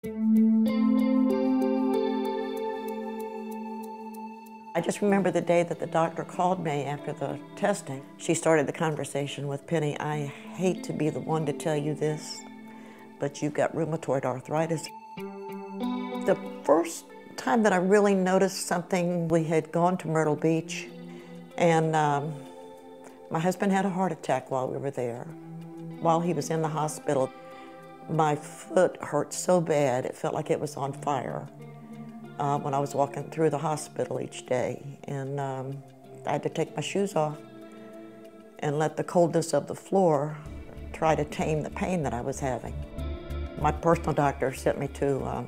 I just remember the day that the doctor called me after the testing. She started the conversation with, "Penny, I hate to be the one to tell you this, but you've got rheumatoid arthritis." The first time that I really noticed something, we had gone to Myrtle Beach, and my husband had a heart attack while we were there. While he was in the hospital, my foot hurt so bad it felt like it was on fire when I was walking through the hospital each day. And I had to take my shoes off and let the coldness of the floor try to tame the pain that I was having. My personal doctor sent me to a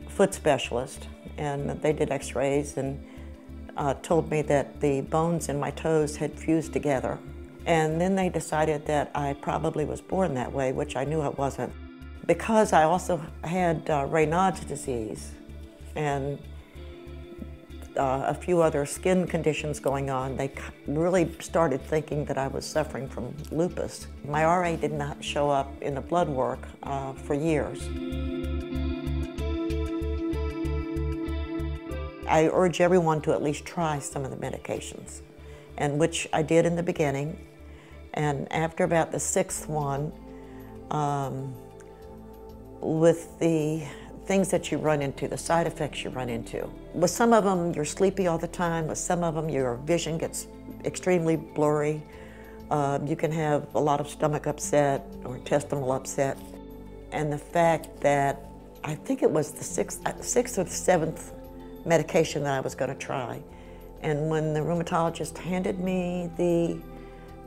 foot specialist, and they did x-rays and told me that the bones in my toes had fused together. And then they decided that I probably was born that way, which I knew I wasn't. Because I also had Raynaud's disease and a few other skin conditions going on, they really started thinking that I was suffering from lupus. My RA did not show up in the blood work for years. I urge everyone to at least try some of the medications, and which I did in the beginning. And after about the sixth one, with the things that you run into, the side effects you run into. With some of them, you're sleepy all the time. With some of them, your vision gets extremely blurry. You can have a lot of stomach upset or intestinal upset. And the fact that I think it was the sixth or the seventh medication that I was going to try. And when the rheumatologist handed me the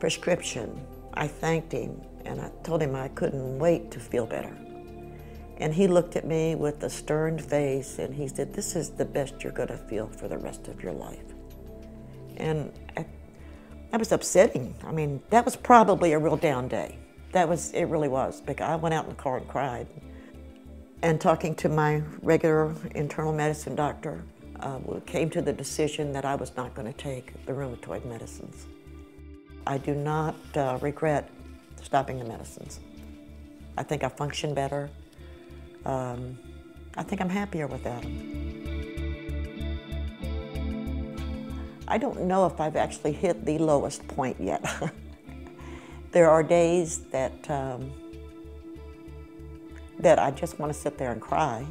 prescription, I thanked him and I told him I couldn't wait to feel better. And he looked at me with a stern face and he said, "This is the best you're going to feel for the rest of your life." And that was upsetting. I mean, that was probably a real down day. It really was, because I went out in the car and cried. And talking to my regular internal medicine doctor, we came to the decision that I was not going to take the rheumatoid medicines. I do not regret stopping the medicines. I think I function better. I think I'm happier without them. I don't know if I've actually hit the lowest point yet. There are days that I just want to sit there and cry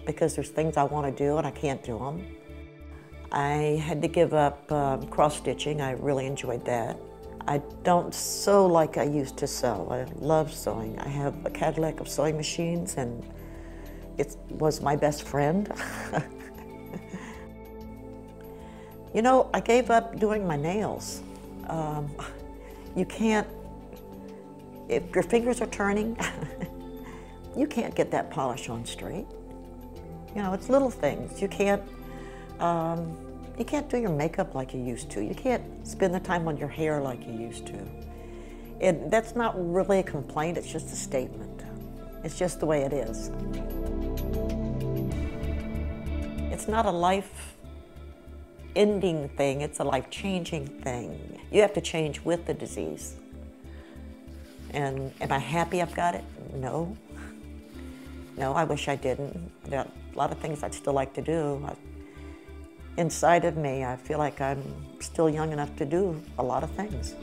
because there's things I want to do and I can't do them. I had to give up cross-stitching. I really enjoyed that. I don't sew like I used to sew. I love sewing. I have a Cadillac of sewing machines and it was my best friend. You know, I gave up doing my nails. You can't, if your fingers are turning, you can't get that polish on straight. You know, it's little things. You can't do your makeup like you used to. You can't spend the time on your hair like you used to. And that's not really a complaint, it's just a statement. It's just the way it is. It's not a life-ending thing, it's a life-changing thing. You have to change with the disease. And am I happy I've got it? No. No, I wish I didn't. There are a lot of things I'd still like to do. Inside of me, I feel like I'm still young enough to do a lot of things.